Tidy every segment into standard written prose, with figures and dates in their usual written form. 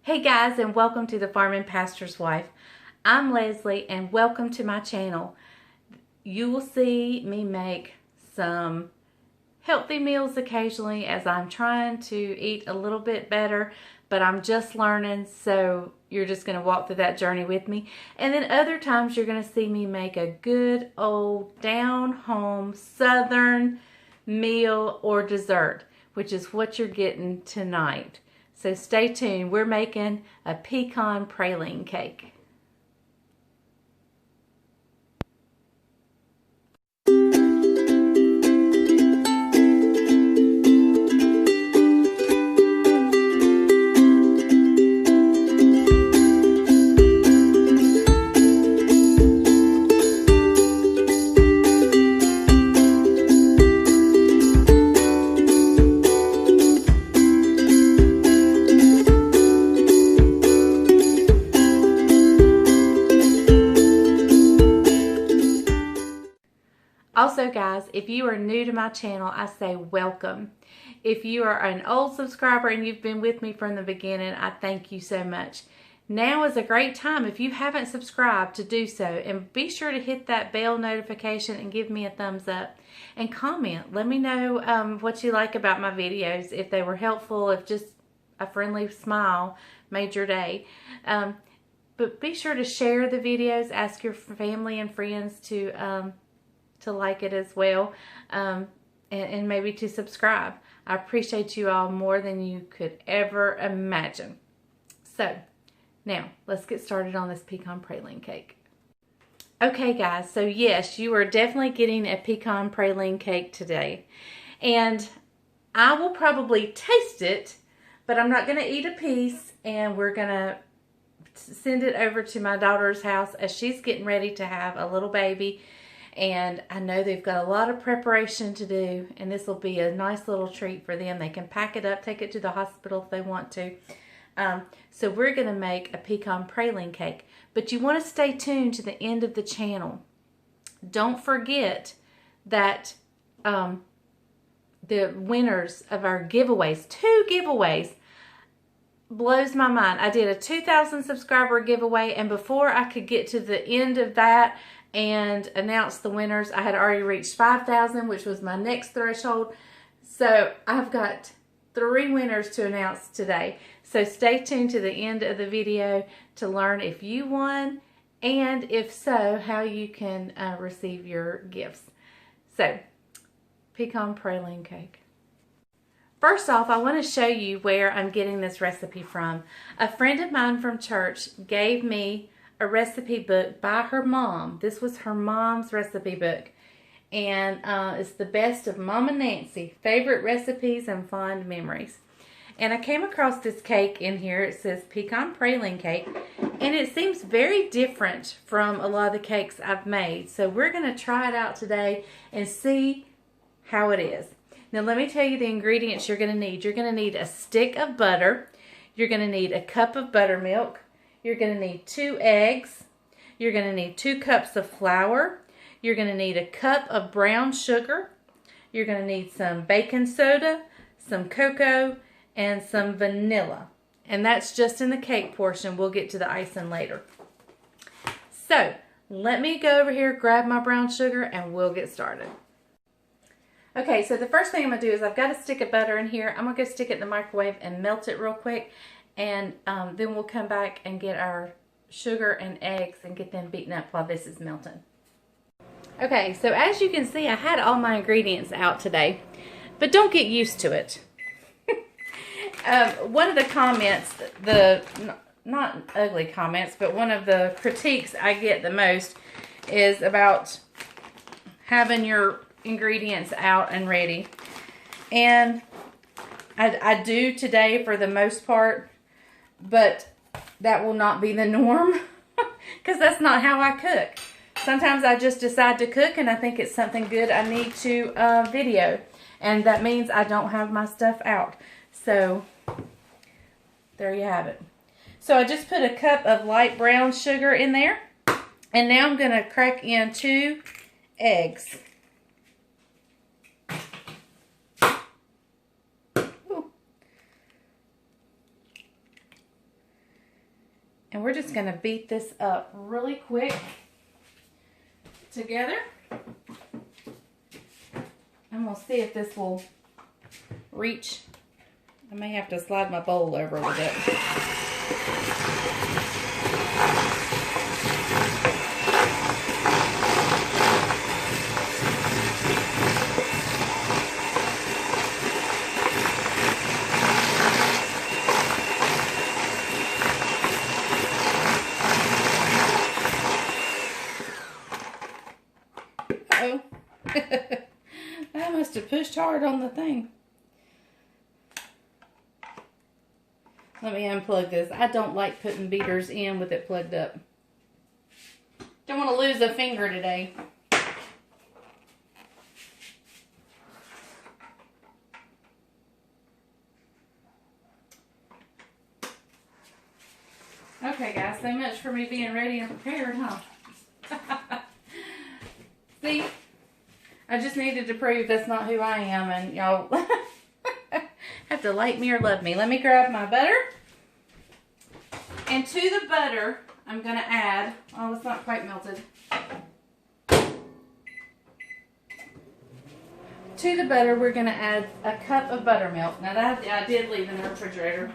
Hey guys, and welcome to the Farming Pastor's Wife. I'm Leslie and welcome to my channel. You will see me make some healthy meals occasionally as I'm trying to eat a little bit better, but I'm just learning, so you're just going to walk through that journey with me. And then other times you're going to see me make a good old down-home southern meal or dessert, which is what you're getting tonight. So stay tuned. We're making a pecan praline cake. Also guys, if you are new to my channel, I say welcome. If you are an old subscriber and you've been with me from the beginning, I thank you so much. Now is a great time, if you haven't subscribed, to do so. And be sure to hit that bell notification and give me a thumbs up. And comment. Let me know what you like about my videos, if they were helpful, if just a friendly smile made your day. But be sure to share the videos. Ask your family and friends to like it as well, and maybe to subscribe. I appreciate you all more than you could ever imagine. So now let's get started on this pecan praline cake. Okay guys, so yes, you are definitely getting a pecan praline cake today, and I will probably taste it, but I'm not going to eat a piece, and we're going to send it over to my daughter's house as she's getting ready to have a little baby. And I know they've got a lot of preparation to do, and this will be a nice little treat for them. They can pack it up, take it to the hospital if they want to. So we're going to make a pecan praline cake. But you want to stay tuned to the end of the channel. Don't forget that the winners of our giveaways, 2 giveaways, blows my mind. I did a 2,000 subscriber giveaway, and before I could get to the end of that and announce the winners, I had already reached 5,000, which was my next threshold. So I've got 3 winners to announce today. So stay tuned to the end of the video to learn if you won, and if so, how you can receive your gifts. So, pecan praline cake. First off, I want to show you where I'm getting this recipe from. A friend of mine from church gave me a recipe book by her mom. This was her mom's recipe book, and it's the best of Mama Nancy, favorite recipes and fond memories. And I came across this cake in here. It says pecan praline cake, and it seems very different from a lot of the cakes I've made. So we're going to try it out today and see how it is. Now let me tell you the ingredients you're going to need. You're going to need a stick of butter. You're going to need a cup of buttermilk. You're going to need 2 eggs. You're going to need 2 cups of flour. You're going to need a cup of brown sugar. You're going to need some baking soda, some cocoa, and some vanilla. And that's just in the cake portion. We'll get to the icing later. So let me go over here, grab my brown sugar, and we'll get started. Okay, so the first thing I'm going to do is I've got a stick of butter in here. I'm going to go stick it in the microwave and melt it real quick. And then we'll come back and get our sugar and eggs and get them beaten up while this is melting. Okay, so as you can see, I had all my ingredients out today, but don't get used to it. One of the comments, not ugly comments, but one of the critiques I get the most is about having your ingredients out and ready. And I do today for the most part, but that will not be the norm because that's not how I cook. Sometimes I just decide to cook and I think it's something good I need to video, and that means I don't have my stuff out. So there you have it. So I just put a cup of light brown sugar in there, and now I'm going to crack in 2 eggs. And we're just going to beat this up really quick together. I'm going to see if this will reach. I may have to slide my bowl over a little bit. Uh-oh. I must have pushed hard on the thing. Let me unplug this. I don't like putting beaters in with it plugged up. Don't want to lose a finger today. Okay, guys, so much for me being ready and prepared, huh? See, I just needed to prove that's not who I am, and y'all have to like me or love me. Let me grab my butter. And to the butter, I'm going to add, oh, it's not quite melted. To the butter, we're going to add a cup of buttermilk. Now that I did leave in the refrigerator.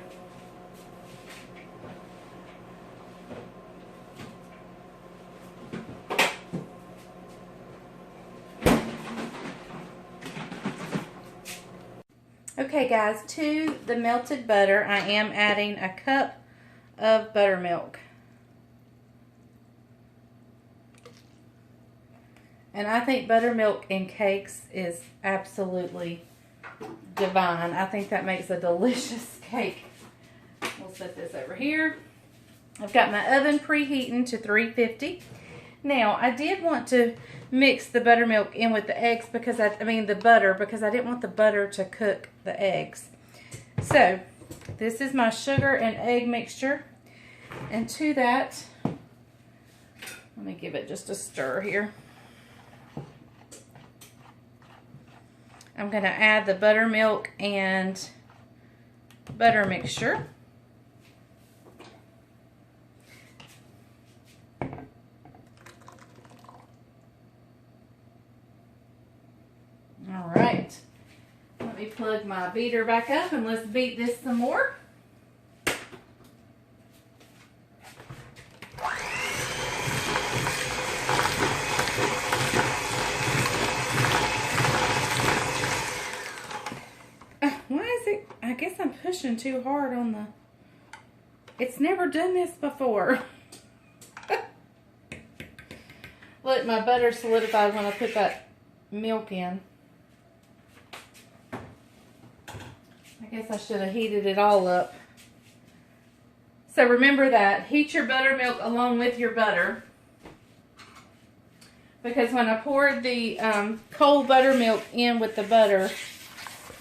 Okay guys, to the melted butter, I am adding a cup of buttermilk. And I think buttermilk in cakes is absolutely divine. I think that makes a delicious cake. We'll set this over here. I've got my oven preheating to 350. Now, I did want to mix the buttermilk in with the eggs because the butter, because I didn't want the butter to cook the eggs. So, this is my sugar and egg mixture. And to that, let me give it just a stir here. I'm going to add the buttermilk and butter mixture. All right, let me plug my beater back up and let's beat this some more. Why is it, I guess I'm pushing too hard on the, it's never done this before. Look, my butter solidified when I put that milk in. I guess I should have heated it all up. So remember that. Heat your buttermilk along with your butter. Because when I poured the cold buttermilk in with the butter,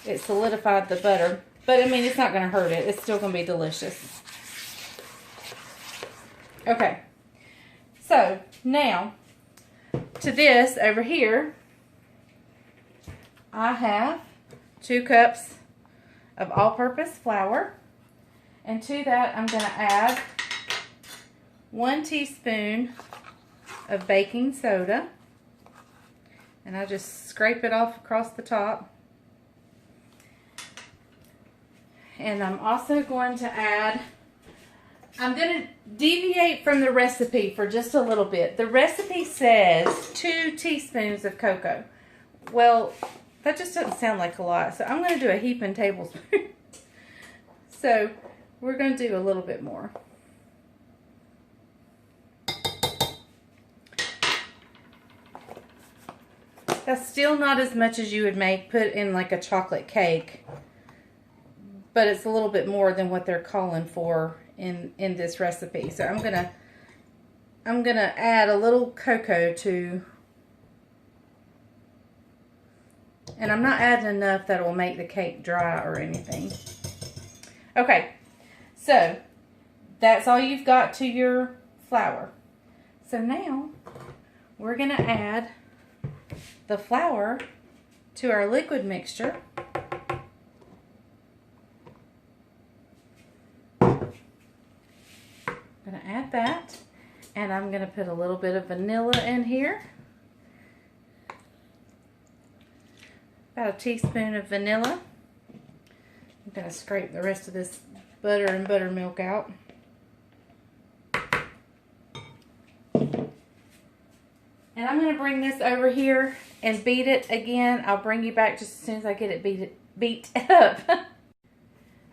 it solidified the butter. But I mean, it's not going to hurt it. It's still going to be delicious. Okay. So now, to this over here, I have 2 cups of all-purpose flour, and to that I'm going to add 1 teaspoon of baking soda, and I just scrape it off across the top. And I'm also going to add, I'm going to deviate from the recipe for just a little bit. The recipe says 2 teaspoons of cocoa. Well, that just doesn't sound like a lot, so I'm going to do a heaping tablespoon. So we're going to do a little bit more. That's still not as much as you would put in like a chocolate cake, but it's a little bit more than what they're calling for in this recipe. So I'm gonna add a little cocoa to. And I'm not adding enough that will make the cake dry or anything. Okay, so that's all you've got to your flour. So now we're going to add the flour to our liquid mixture. I'm going to add that, and I'm going to put a little bit of vanilla in here. About a teaspoon of vanilla. I'm going to scrape the rest of this butter and buttermilk out. And I'm going to bring this over here and beat it again. I'll bring you back just as soon as I get it beat up.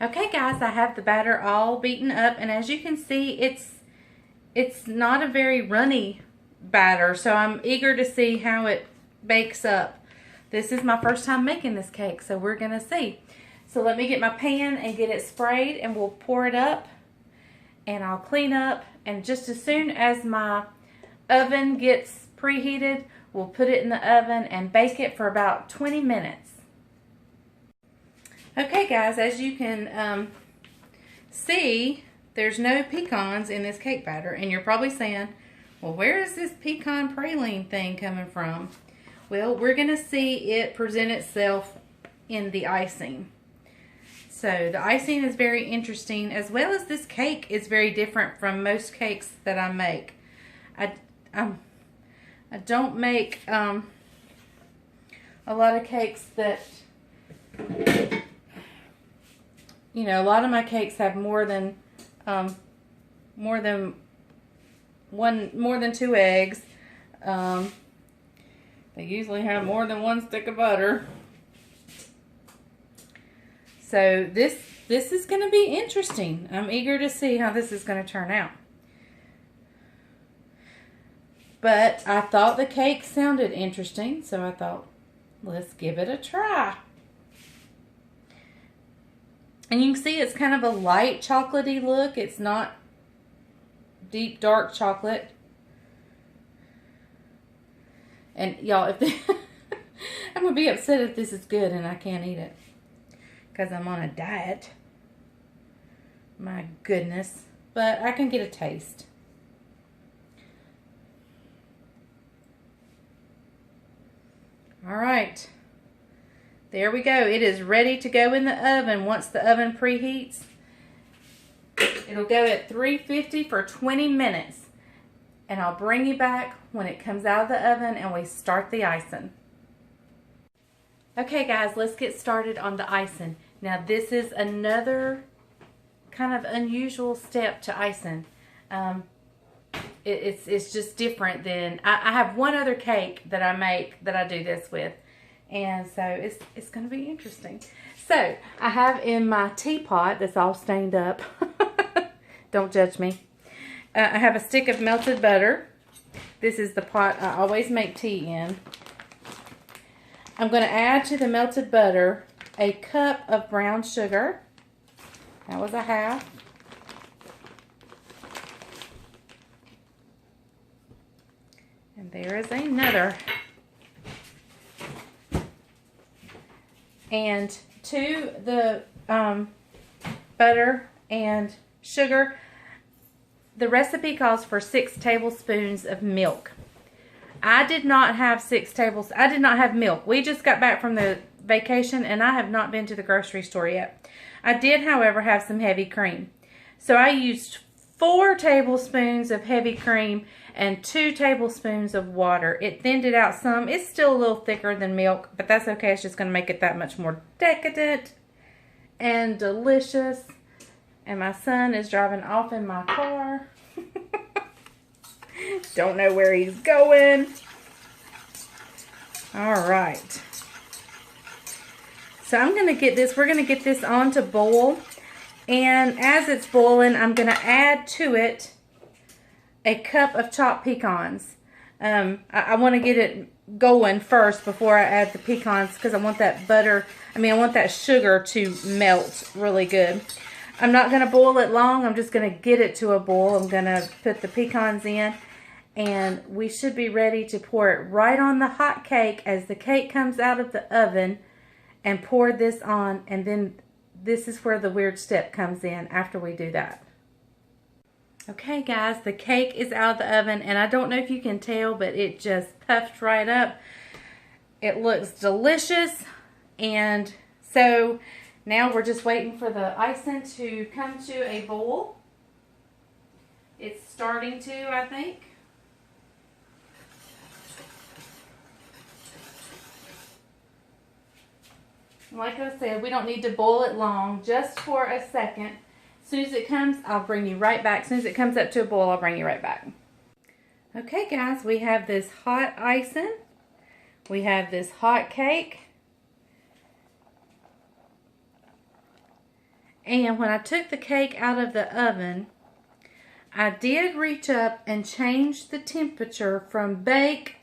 Okay guys, I have the batter all beaten up, and as you can see, it's not a very runny batter, so I'm eager to see how it bakes up. This is my first time making this cake, so we're going to see. So let me get my pan and get it sprayed, and we'll pour it up, and I'll clean up, and just as soon as my oven gets preheated, we'll put it in the oven and bake it for about 20 minutes. Okay guys, as you can see, there's no pecans in this cake batter, and you're probably saying, well, where is this pecan praline thing coming from? Well, we're going to see it present itself in the icing. So the icing is very interesting, as well as this cake is very different from most cakes that I make. I don't make a lot of cakes that, you know, a lot of my cakes have more than 2 eggs. They usually have more than 1 stick of butter. So this is going to be interesting. I'm eager to see how this is going to turn out. But I thought the cake sounded interesting, so I thought, let's give it a try. And you can see it's kind of a light chocolatey look. It's not deep dark chocolate. And y'all, I'm going to be upset if this is good and I can't eat it, because I'm on a diet. My goodness. But I can get a taste. Alright, there we go. It is ready to go in the oven. Once the oven preheats, it'll go at 350 for 20 minutes. And I'll bring you back when it comes out of the oven and we start the icing. Okay guys, let's get started on the icing. Now this is another kind of unusual step to icing. It's just different than, I have one other cake that I make that I do this with, and so it's going to be interesting. So I have in my teapot that's all stained up, don't judge me, I have a stick of melted butter. This is the pot I always make tea in. I'm going to add to the melted butter a cup of brown sugar. That was a half. And there is another. And to the butter and sugar, the recipe calls for 6 tablespoons of milk. I did not have 6 tablespoons. I did not have milk. We just got back from the vacation and I have not been to the grocery store yet. I did, however, have some heavy cream. So I used 4 tablespoons of heavy cream and 2 tablespoons of water. It thinned it out some. It's still a little thicker than milk, but that's okay. It's just going to make it that much more decadent and delicious. And my son is driving off in my car. Don't know where he's going. All right. So I'm going to get this, we're going to get this on to boil. And as it's boiling, I'm going to add to it a cup of chopped pecans. I want to get it going first before I add the pecans, because I want that I want that sugar to melt really good. I'm not going to boil it long. I'm just going to get it to a boil. I'm going to put the pecans in, and we should be ready to pour it right on the hot cake as the cake comes out of the oven, and pour this on. And then this is where the weird step comes in after we do that. Okay guys, the cake is out of the oven, and I don't know if you can tell, but it just puffed right up. It looks delicious. And so now we're just waiting for the icing to come to a boil. It's starting to, I think. Like I said, we don't need to boil it long, just for a second. As soon as it comes, I'll bring you right back. As soon as it comes up to a boil, I'll bring you right back. Okay, guys, we have this hot icing. We have this hot cake. And when I took the cake out of the oven, I did reach up and change the temperature from bake,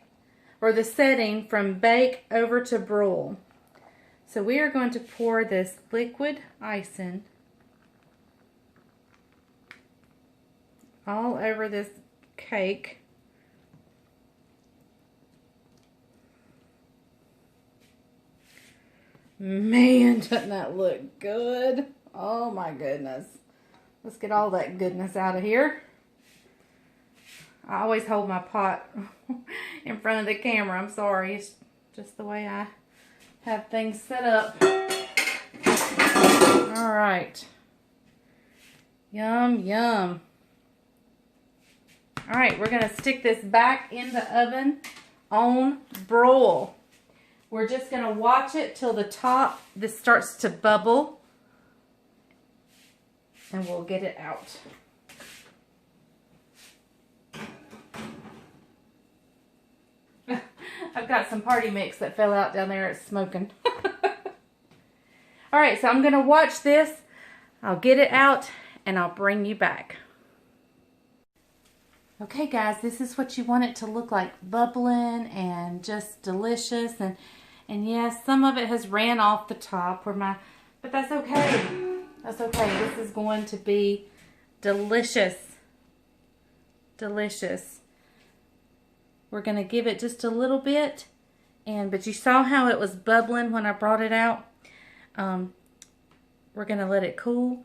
or the setting from bake over to broil. So we are going to pour this liquid icing all over this cake. Man, doesn't that look good? Oh my goodness. Let's get all that goodness out of here. I always hold my pot in front of the camera. I'm sorry. It's just the way I have things set up. All right. Yum, yum. All right, we're going to stick this back in the oven on broil. We're just going to watch it till the top, this starts to bubble, and we'll get it out. I've got some party mix that fell out down there. It's smoking. All right, so I'm going to watch this. I'll get it out, and I'll bring you back. Okay, guys, this is what you want it to look like, bubbling and just delicious. And yes, some of it has ran off the top, but that's okay. That's okay. This is going to be delicious. Delicious. We're going to give it just a little bit, but you saw how it was bubbling when I brought it out. We're going to let it cool,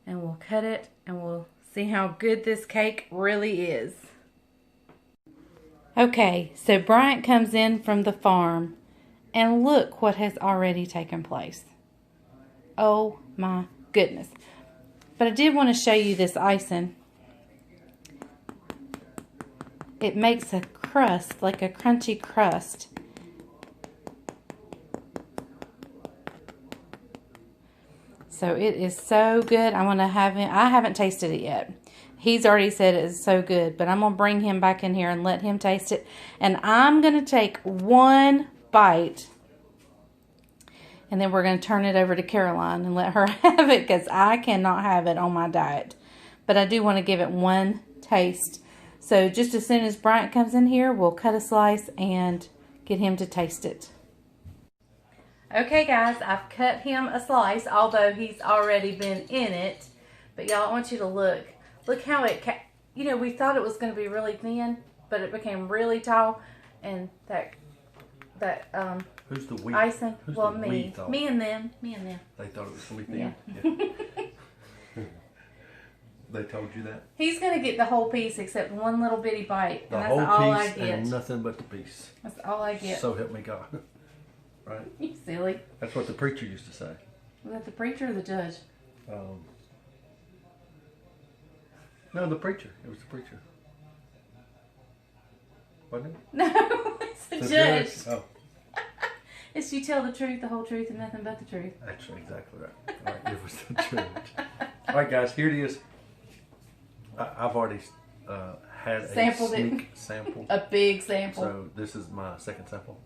and we'll cut it, and we'll see how good this cake really is. Okay, so Bryant comes in from the farm, and look what has already taken place. Oh my goodness. But I did want to show you this icing. It makes a crust, like a crunchy crust. So it is so good. I want to have him. I haven't tasted it yet. He's already said it is so good, but I'm going to bring him back in here and let him taste it. And I'm going to take one bite, and then we're going to turn it over to Caroline and let her have it, because I cannot have it on my diet. But I do want to give it one taste. So just as soon as Bryant comes in here, we'll cut a slice and get him to taste it. Okay, guys, I've cut him a slice, although he's already been in it. But y'all, I want you to look. Look how it, we thought it was going to be really thin, but it became really tall. And who's the we? Icing, Who's well, the me and them. They thought it was going to be thin? Yeah. They told you that? He's going to get the whole piece except one little bitty bite. The and whole that's all piece I get. and nothing but the piece. That's all I get. So help me God. Right? You silly. That's what the preacher used to say. Was that the preacher or the judge? No, the preacher. It was the preacher. Wasn't it? No, it's the judge. Oh. It's you tell the truth, the whole truth, and nothing but the truth. Actually, exactly right. All right, it was the judge. All right, guys, here it is. I've already had Sampled a sneak it. sample. A big sample. So this is my second sample.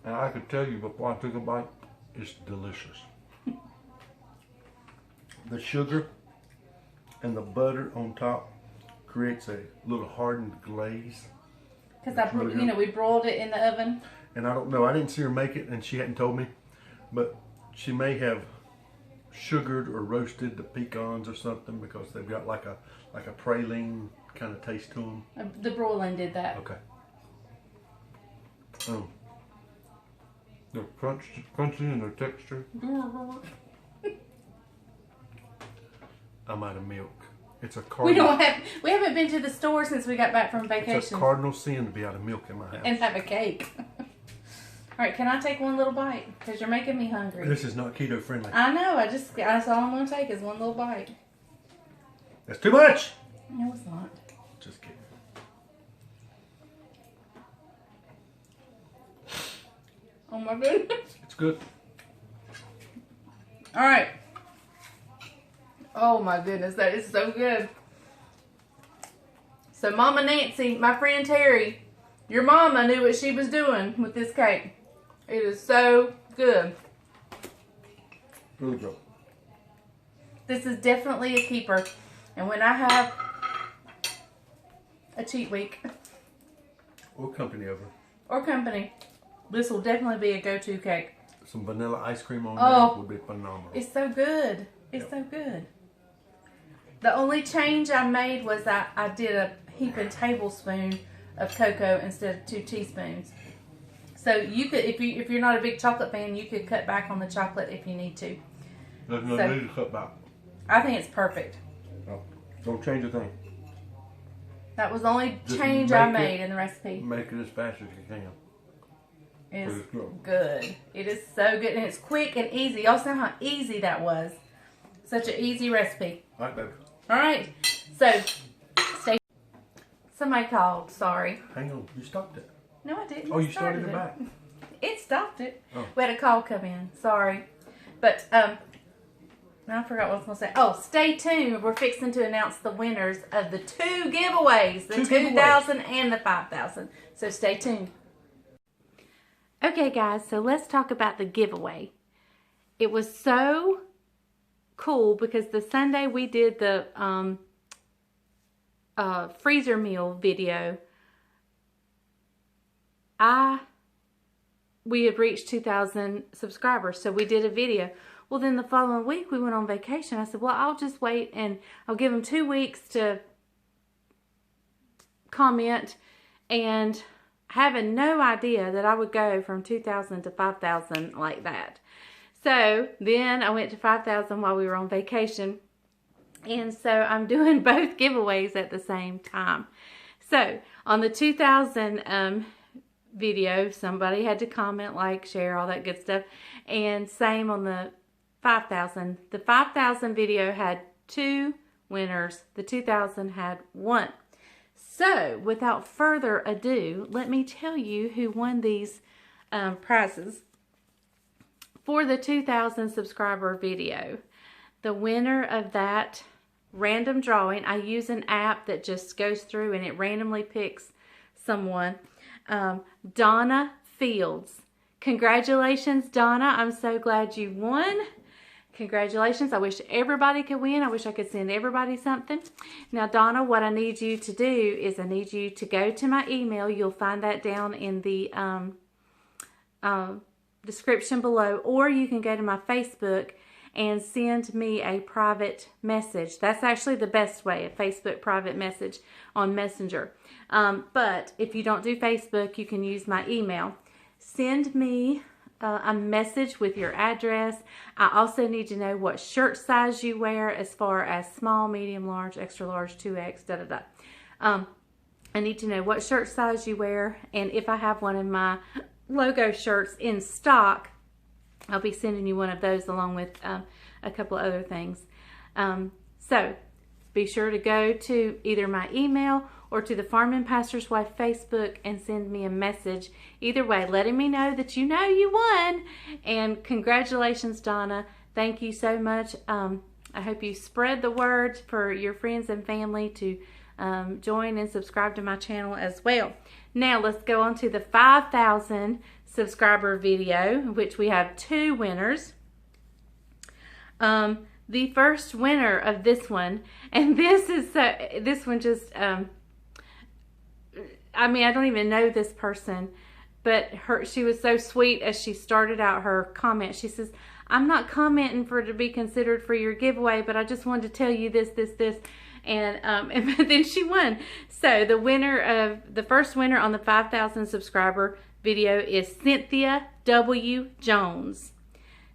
And I could tell you before I took a bite, it's delicious. The sugar and the butter on top creates a little hardened glaze. Because we broiled it in the oven. And I don't know, I didn't see her make it, and she hadn't told me, but she may have sugared or roasted the pecans or something, because they've got like a praline kind of taste to them. The broiling did that. Okay. They're crunchy in their texture. I'm out of milk. It's a cardinal. We haven't been to the store since we got back from vacation. It's a cardinal sin to be out of milk in my house. And have a cake. right, can I take one little bite? Because you're making me hungry. This is not keto friendly. I know. That's all I'm going to take is one little bite. That's too much. No, it's not. Just kidding. Oh my goodness. It's good. All right. Oh my goodness, that is so good. So Mama Nancy, my friend Terry, your mama knew what she was doing with this cake. It is so good. Really good. This is definitely a keeper. And when I have a cheat week Or company this will definitely be a go-to cake. some vanilla ice cream on Oh, there would be phenomenal. It's so good. It's so good. The only change I made was I did a heaping tablespoon of cocoa instead of 2 teaspoons. So you could, if you're not a big chocolate fan, you could cut back on the chocolate if you need to. There's no need to cut back. I think it's perfect. No, don't change a thing. That was the only Just change I made in the recipe. Make it as fast as you can. It's Please good. It is so good, and it's quick and easy. Y'all know how easy that was. Such an easy recipe. All right, baby. All right. So, stay. Somebody called. Sorry. Hang on. You stopped it. No, I didn't. Oh, you started it back. It stopped it. Oh. We had a call come in. Sorry. But, I forgot what I was going to say. Oh, stay tuned. We're fixing to announce the winners of the 2 giveaways. The 2,000 and the 5,000. So stay tuned. Okay, guys. So let's talk about the giveaway. It was so cool because the Sunday we did the freezer meal video, we had reached 2,000 subscribers, so we did a video. Well, then the following week we went on vacation. I said, well, I'll just wait and I'll give them 2 weeks to comment, and having no idea that I would go from 2,000 to 5,000 like that. So then I went to 5,000 while we were on vacation. And so I'm doing both giveaways at the same time. So on the 2,000 video, somebody had to comment, like, share, all that good stuff. And same on the 5,000. The 5,000 video had 2 winners. The 2,000 had 1. So without further ado, let me tell you who won these prizes. For the 2,000 subscriber video, the winner of that random drawing, I use an app that just goes through and it randomly picks someone. Donna Fields. Congratulations, Donna. I'm so glad you won. Congratulations. I wish everybody could win. I wish I could send everybody something. Now, Donna, what I need you to do is I need you to go to my email. You'll find that down in the description below, or you can go to my Facebook and send me a private message. That's actually the best way, a Facebook private message on Messenger. But if you don't do Facebook, you can use my email. Send me a message with your address. I also need to know what shirt size you wear, as far as small, medium, large, extra large, 2X, da-da-da. I need to know what shirt size you wear, and if I have one of my logo shirts in stock, I'll be sending you one of those along with a couple of other things. So be sure to go to either my email or to the Farm and Pastor's Wife Facebook and send me a message. Either way, letting me know that you know you won. And congratulations, Donna. Thank you so much. I hope you spread the word for your friends and family to join and subscribe to my channel as well. Now let's go on to the 5,000 subscriber video, which we have 2 winners. The first winner of this one, and this one just, I mean, I don't even know this person, but she was so sweet as she started out her comment. She says, I'm not commenting for it to be considered for your giveaway, but I just wanted to tell you this. And then she won. So the first winner on the 5,000 subscriber video is Cynthia W Jones.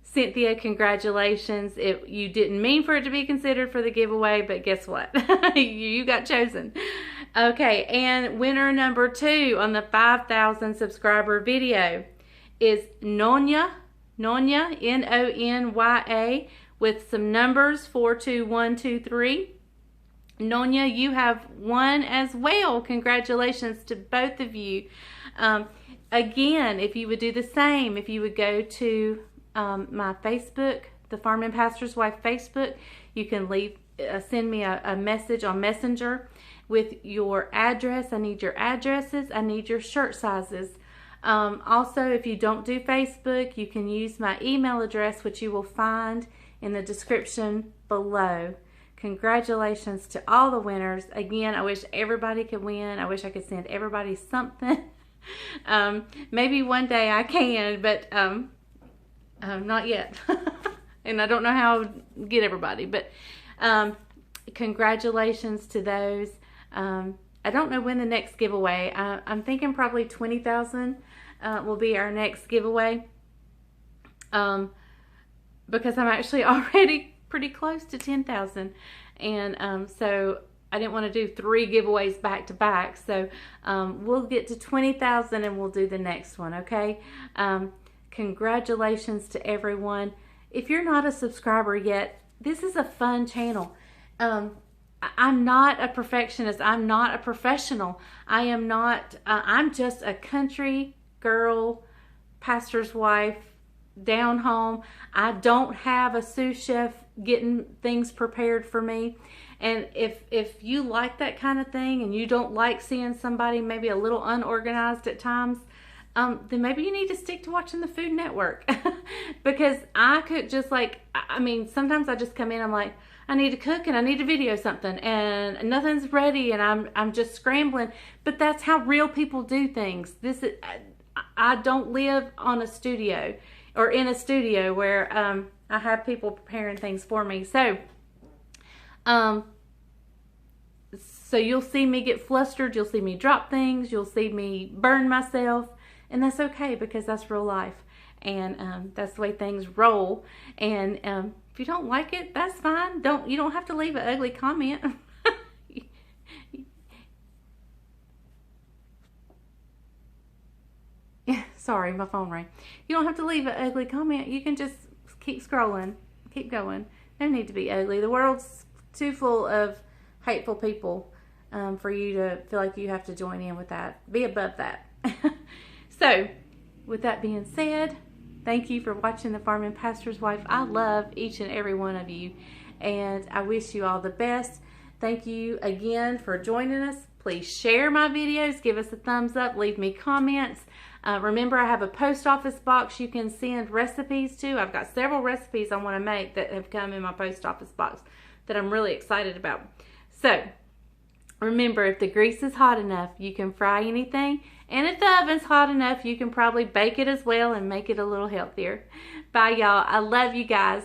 Cynthia, congratulations. You didn't mean for it to be considered for the giveaway, but guess what? you got chosen. Okay, and winner number 2 on the 5,000 subscriber video is Nonya, Nonya, with some numbers, 42123. Nonya, you have won as well. Congratulations to both of you. Again, if you would do the same, if you would go to my Facebook, the Farm and Pastor's Wife Facebook, you can send me a message on Messenger with your address. I need your addresses. I need your shirt sizes. Also, if you don't do Facebook, you can use my email address, which you will find in the description below. Congratulations to all the winners. Again, I wish everybody could win. I wish I could send everybody something. Maybe one day I can, but not yet. And I don't know how to get everybody, but congratulations to those. I don't know when the next giveaway. I'm thinking probably 20,000 will be our next giveaway. Because I'm actually already pretty close to 10,000. And so I didn't want to do 3 giveaways back to back. So we'll get to 20,000 and we'll do the next one, okay? Congratulations to everyone. If you're not a subscriber yet, this is a fun channel. I'm not a perfectionist. I'm not a professional. I am not, I'm just a country girl, pastor's wife, down home. I don't have a sous chef getting things prepared for me. And if you like that kind of thing and you don't like seeing somebody maybe a little unorganized at times, then maybe you need to stick to watching the Food Network. Because I could just I mean, sometimes I just come in, I'm like, I need to cook and I need to video something and nothing's ready and I'm just scrambling. But that's how real people do things. I don't live on a studio or in a studio where I have people preparing things for me. So you'll see me get flustered, you'll see me drop things, you'll see me burn myself, and that's okay because that's real life. And that's the way things roll. And if you don't like it, that's fine. You don't have to leave an ugly comment. Sorry, my phone rang. You don't have to leave an ugly comment. You can just keep scrolling. Keep going. No need to be ugly. The world's too full of hateful people for you to feel like you have to join in with that. Be above that. So, with that being said, thank you for watching The Farm and Pastor's Wife. I love each and every one of you, and I wish you all the best. Thank you again for joining us. Please share my videos. Give us a thumbs up. Leave me comments. Remember, I have a post office box you can send recipes to. I've got several recipes I want to make that have come in my post office box that I'm really excited about. So, remember, if the grease is hot enough, you can fry anything. And if the oven's hot enough, you can probably bake it as well and make it a little healthier. Bye, y'all. I love you guys.